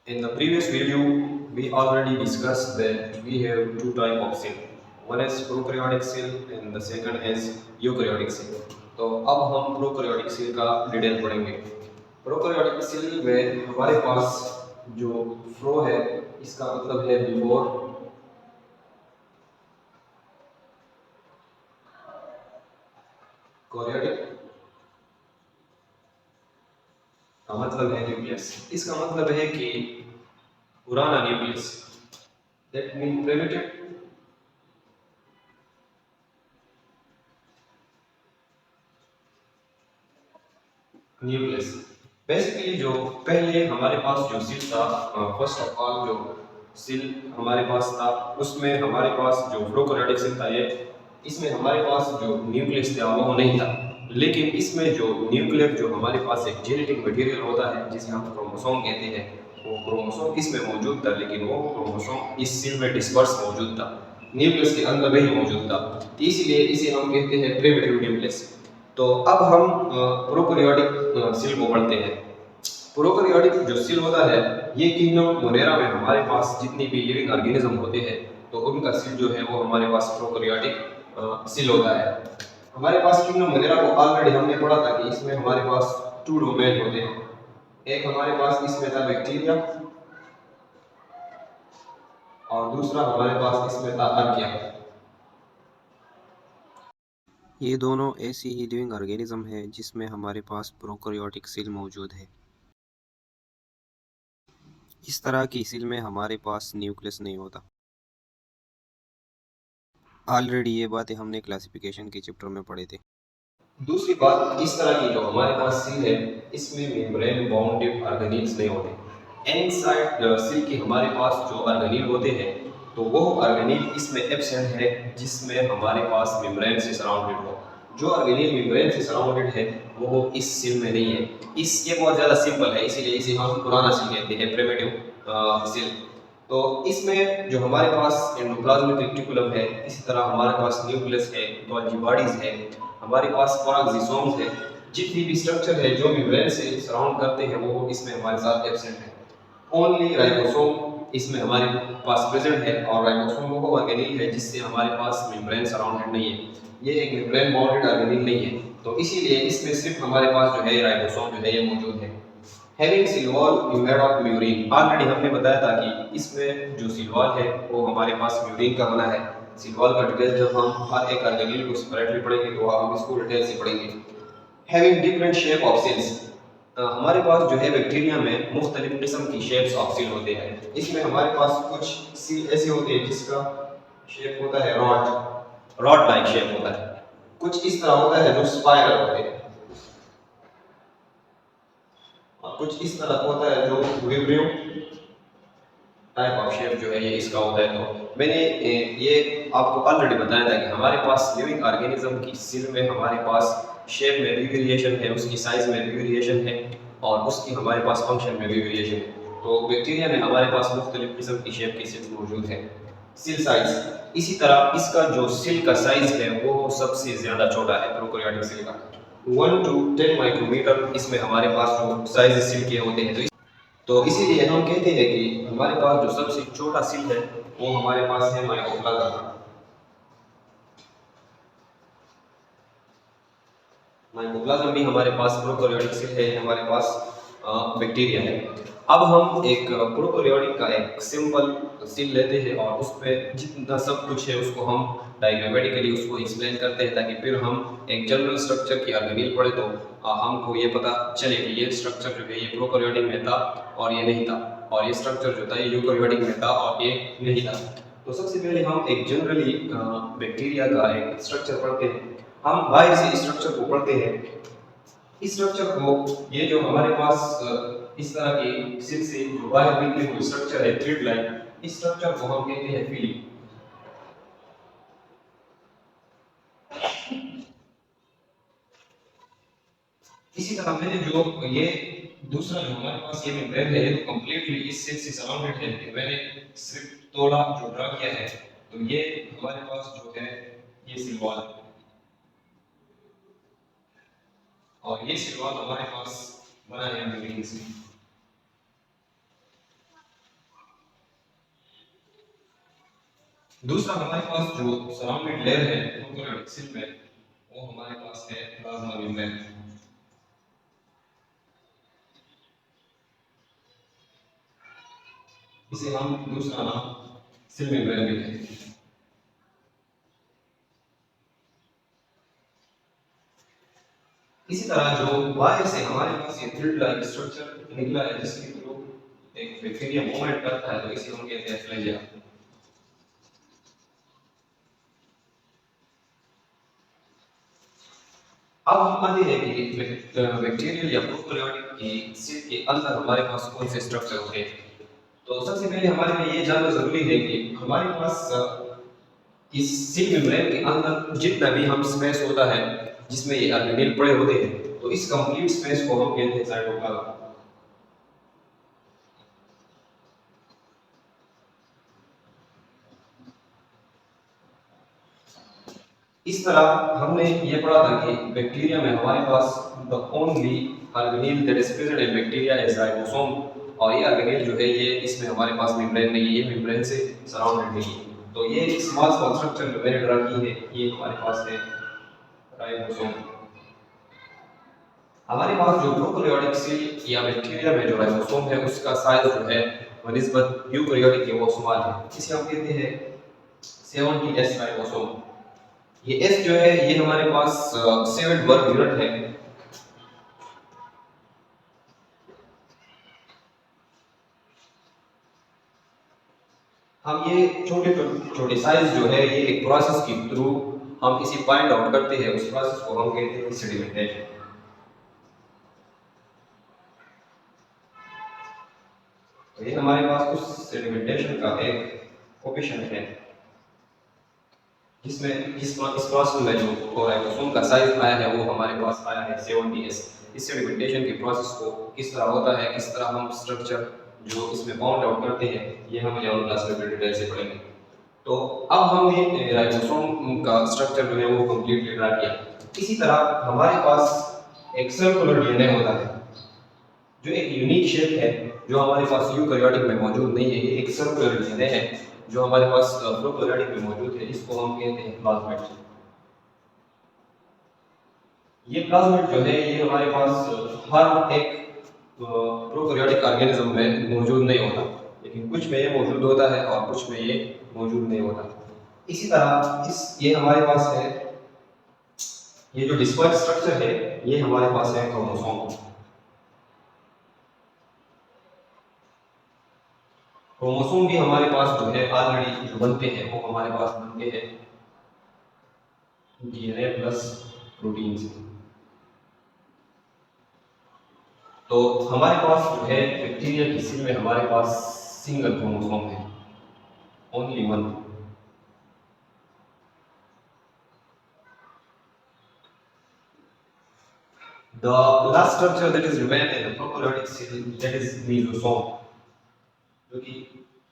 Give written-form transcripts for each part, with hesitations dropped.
In the previous video, we already discussed that we have two types of cell. One is prokaryotic cell and the second is eukaryotic cell. तो अब हम prokaryotic cell का detail पढ़ेंगे। Prokaryotic cell में हमारे पास जो flow है इसका मतलब है बिफोर कैरियोटिक का मतलब है न्यूक्लियस। इसका मतलब है कि पुराना nucleus, that mean primitive nucleus. Basically जो पहले हमारे पास जो सेल था, फर्स्ट ऑफ ऑल जो सेल हमारे पास था उसमें हमारे पास जो प्रोकैरियोटिक सेल था ये, इसमें हमारे पास जो न्यूक्लियस था वो नहीं था। लेकिन इसमें जो न्यूक्लियर जो हमारे पास एक जेनेटिक मटेरियल होता है जिसे हम क्रोमोसोम कहते हैं, वो क्रोमोसोम इसमें मौजूद था, लेकिन वो क्रोमोसोम इस सेल में डिस्पर्स मौजूद था, न्यूक्लियस के अंदर नहीं मौजूद था। इसीलिए इसे हम कहते हैं प्रिमिटिव न्यूक्लियस। तो अब हम प्रोकैरियोटिक सेल को पढ़ते हैं। प्रोकैरियोटिक जो सेल होता है ये किंगडम मोनेरा में हमारे पास जितनी भी लिविंग ऑर्गेनिज्म होते हैं तो उनका सेल जो है वो हमारे पास प्रोकैरियोटिक सेल होता है। हमारे पास किंगडम मोनेरा को ऑलरेडी हमने पढ़ा था कि इसमें हमारे पास टू डोमेन होते हैं। एक हमारे पास इसमें था बैक्टीरिया और दूसरा हमारे पास इसमें था आर्किया। ये दोनों ऐसी ही लिविंग ऑर्गेनिज्म है जिसमें हमारे पास प्रोकैरियोटिक सेल मौजूद है। इस तरह की सेल में हमारे पास न्यूक्लियस नहीं होता। ऑलरेडी ये बातें हमने क्लासिफिकेशन के चैप्टर में पढ़े थे। दूसरी बात, इस तरह की जो हमारे पास सेल है इसमें मेम्ब्रेन बाउंडेड ऑर्गेनील्स नहीं होते। इनसाइड सेल के हमारे पास जो ऑर्गेनील होते हैं तो वो ऑर्गेनील इसमें एब्सेंट है जिसमें हमारे पास मेम्ब्रेन से सराउंडेड हो। जो ऑर्गेनील मेम्ब्रेन से सराउंडेड है वो इस सेल में नहीं है। इस ये बहुत ज़्यादा सिंपल है, इसीलिए इसे हम पुराना सेल कहते हैं, प्रिमिटिव सेल। तो इसमें जो हमारे पास एंडोप्लाज्मिक रेटिकुलम है, इसी तरह हमारे पास न्यूक्लियस है, गोल्गी बॉडीज है, हमारे पास परागजिसोम्स है, जितनी भी स्ट्रक्चर है जो मेम्ब्रेन से सराउंड करते हैं वो इसमें हमारे साथ एब्सेंट है। ओनली राइबोसोम इसमें हमारे पास प्रेजेंट है और राइबोसोम वो ऑर्गेनील है जिससे हमारे पास मेम्ब्रेन सराउंडेड नहीं है। ये एक मेम्ब्रेन बाउंडेड ऑर्गेनील नहीं है, तो इसीलिए इसमें सिर्फ हमारे पास जो है राइबोसोम जो है ये मौजूद है। Having cell wall made of murein, already हमने बताया था कि इसमें जो सेल वॉल है वो हमारे पास म्यूरिन का बना है। सेल वॉल का डिटेल जब हम हर एक ऑर्गेनील को सेपरेटली पढ़ेंगे तो हम इसको डिटेल से पढ़ेंगे। Having different shape of cells, हमारे पास जो है बैक्टीरिया में मुख्तलिफ किस्म की शेप्स ऑफ सेल होते हैं। इसमें हमारे पास कुछ सेल ऐसे होते हैं जिसका शेप होता है रॉड, रॉड लाइक शेप होता है। कुछ इस तरह होता है जो स्पाइरल होते हैं और कुछ इस तरह होता है जो विब्रियो टाइप ऑफ शेप जो है ये इसका होता है। तो मैंने ये आपको ऑलरेडी बताया था कि हमारे पास लिविंग ऑर्गेनिज्म की सेल में हमारे पास शेप में भी वेरिएशन है, उसकी साइज में भी वेरिएशन है और उसकी हमारे पास फंक्शन में भी वेरिएशन है। तो बैक्टीरिया में हमारे पास मुख्तलिफ किस्म की शेप की सेल्स मौजूद है। सेल साइज, इसी तरह इसका जो सेल का साइज है वो सबसे ज़्यादा छोटा है प्रोकैरियोटिक सेल का, 1 to 10 माइक्रोमीटर इसमें हमारे पास जो साइज सेल के होते हैं। तो इसीलिए हम कहते हैं कि हमारे पास जो सबसे छोटा सेल है वो हमारे पास है माइकोप्लाज्म। माइकोप्लाज्म भी हमारे पास प्रोकैरियोटिक सेल है, हमारे पास बैक्टीरिया है। अब हम एक प्रोकैरियोटिक का एक सिंपल सेल लेते हैं और उस पर जितना सब कुछ है उसको हम डायग्रामेटिकली उसको एक्सप्लेन करते हैं ताकि फिर हम एक जनरल स्ट्रक्चर की ऑर्गेनील पढ़े तो हमको ये पता चले कि ये स्ट्रक्चर जो है ये प्रोकैरियोटिक में था और ये नहीं था, और ये स्ट्रक्चर जो था ये यूकैरियोटिक में था और ये नहीं था। तो सबसे पहले हम एक जनरली बैक्टीरिया का एक स्ट्रक्चर पढ़ते हैं। हम बाहर से स्ट्रक्चर को पढ़ते हैं। इस स्ट्रक्चर को, ये जो हमारे पास इस तरह की सिल से जो बाहर निकले हुए स्ट्रक्चर है थ्रेड लाइन, इस स्ट्रक्चर को हम कहते हैं फिलिंग। इसी तरह मैंने जो ये दूसरा जो हमारे पास ये मेम्ब्रेन है ये तो कंप्लीटली इस सेल से सराउंडेड है, लेकिन मैंने सिर्फ थोड़ा जो ड्रा किया है तो ये हमारे पास जो है ये सेल वॉल है और ये सेल वॉल हमारे पास बना है मेम्ब्रेन से। दूसरा हमारे पास जो सराउंडेड लेयर है प्रोकैरियोटिक सेल में, वो हमारे पास है प्लाज्मा मेम्ब्रेन। इसे हम दूसरा नाम सेल मेम्ब्रेन भी कहते हैं। इसी तरह जो वायर से हमारे पास ये थ्रेड लाइक स्ट्रक्चर निकला है, जिसके थ्रू एक बैक्टीरिया मूवमेंट करता है, तो इसे हम कहते हैं फ्लैजिया। अब हम आते हैं कि बैक्टीरियल या प्रोकैरियोटिक की सेल के अंदर हमारे पास कौन से स्ट्रक्चर होते हैं। तो सबसे पहले हमारे लिए ये जानना जरूरी है कि हमारे पास इस सेल मेम्ब्रेन के अंदर जितना भी हम स्पेस होता है जिसमें ये ऑर्गेनेल पड़े होते हैं, तो इस कंप्लीट स्पेस को हम कहते हैं साइटोप्लाज्म। इस तरह हमने ये पढ़ा था कि बैक्टीरिया में हमारे पास the only organelle that is present in bacteria is ribosome, और ये ऑर्गेनेल जो है ये इसमें हमारे पास मेम्ब्रेन नहीं है, ये मेम्ब्रेन से सराउंडेड नहीं है। तो ये स्मॉल स्मॉल स्ट्रक्चर जो मैंने ड्रा की है, ये हमारे पास है राइबोसोम। हमारे पास जो प्रोकैरियोटिक सेल या बैक्टीरिया में जो राइबोसोम है उसका साइज जो है बनिस्बत यूकैरियोटिक के वो स्मॉल है, इसे हम कहते हैं 70S राइबोसोम। ये S जो है ये हमारे पास 7 वर्ग यूनिट है। हम ये छोटे छोटे साइज जो है ये एक प्रोसेस के थ्रू हम इसे फाइंड आउट करते हैं, उस प्रोसेस को हम कहते हैं सेडिमेंटेशन। तो ये हमारे पास उस सेडिमेंटेशन का एक कोएफिशिएंट है, जिसमें इस प्रोसेस में जो राइबोसोम का साइज आया है वो हमारे पास आया है 70S। इस सेडिमेंटेशन के प्रोसेस को किस तरह होता है, किस तरह हम स्ट्रक्चर जो इसमें बाउंड आउट करते हैं, ये हम 11 क्लास में डिटेल से पढ़ेंगे। तो अब हमने राइबोसोम का स्ट्रक्चर जो है वो कंप्लीटली ड्रा किया। इसी तरह हमारे पास एक सर्कुलर डीएनए होता है जो एक यूनिक शेप है, जो हमारे पास यूकैरियोटिक में मौजूद नहीं है। ये एक सर्कुलर डीएनए है जो हमारे पास प्रोकैरियोटिक में मौजूद है, इसको हम कहते हैं प्लाज्मिड। ये प्लाज्मिड जो है ये हमारे पास हर एक प्रोकैरियोटिक ऑर्गेनिज्म में मौजूद नहीं होता, लेकिन कुछ में ये मौजूद होता है और कुछ में ये मौजूद नहीं होता। इसी तरह ये हमारे पास है, ये जो डिस्पर्स स्ट्रक्चर है ये हमारे पास है क्रोमोसोम। क्रोमोसोम भी हमारे पास जो है ऑलरेडी जो बनते हैं वो हमारे पास बनते हैं डीएनए प्लस प्रोटीन से। तो हमारे पास जो है बैक्टीरिया की सेल में हमारे पास सिंगल क्रोमोसोम है, only one. The last structure that is remain in the prokaryotic cell that is mesosome, जो कि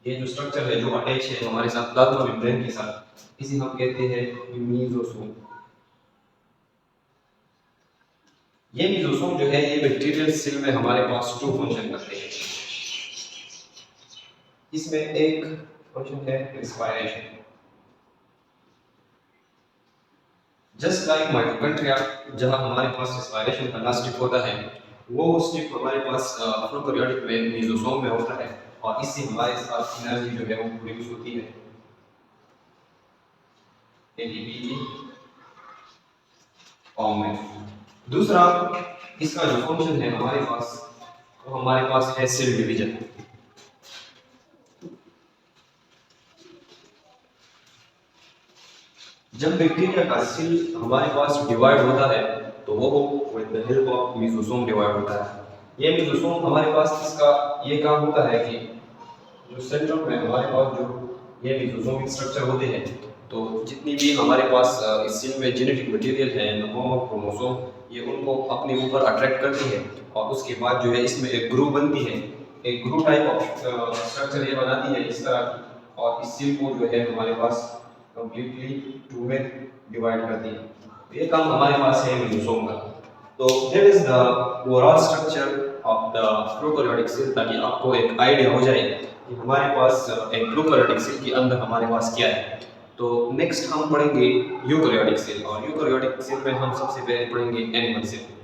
ये जो स्ट्रक्चर है जो अटैच है हमारे साथ प्लाज्मा मेम्ब्रेन के साथ, इसे हम कहते हैं मेसोसोम। ये मेसोसोम जो है ये बैक्टीरियल सेल में हमारे पास 2 फंक्शन करते हैं। इसमें एक फंक्शन है रेस्पिरेशन। जस्ट लाइक माइटोकॉन्ड्रिया जहां हमारे पास रेस्पिरेशन का लास्ट स्टेप होता है, वो स्टेप हमारे पास प्रोकैरियोटिक में मेसोसोम में होता है, और इससे हमारे साथ एनर्जी जो है वो प्रोड्यूस होती है एटीपी की फॉर्म में। दूसरा इसका जो फंक्शन है हमारे पास, वो हमारे पास है सेल डिवीजन। जब बैक्टीरिया का सेल हमारे पास डिवाइड होता है तो वो with the help of mesosome divide होता है। ये मेसोसोम हमारे पास इसका ये काम होता है कि जो सेंट्रल में हमारे पास जो ये मेसोसोमिक स्ट्रक्चर होते हैं, तो जितनी भी हमारे पास इस सेल में जेनेटिक मटेरियल है in the form of chromosome, ये उनको अपने ऊपर अट्रैक्ट करती है, और उसके बाद जो है इसमें एक ग्रुप बनती है, एक ग्रुप टाइप ऑफ स्ट्रक्चर ये बनाती है इस तरह की, और इस सेल को जो है हमारे पास कंप्लीटली 2 में डिवाइड करती है। ये काम हमारे पास है मेसोसोम का। तो that is the overall structure of the prokaryotic cell, ताकि आपको एक आइडिया हो जाए कि हमारे पास एक प्रोकैरियोटिक सेल के अंदर हमारे पास क्या है। तो नेक्स्ट हम पढ़ेंगे यूकैरियोटिक सेल, और यूकैरियोटिक सेल में हम सबसे पहले पढ़ेंगे एनिमल सेल।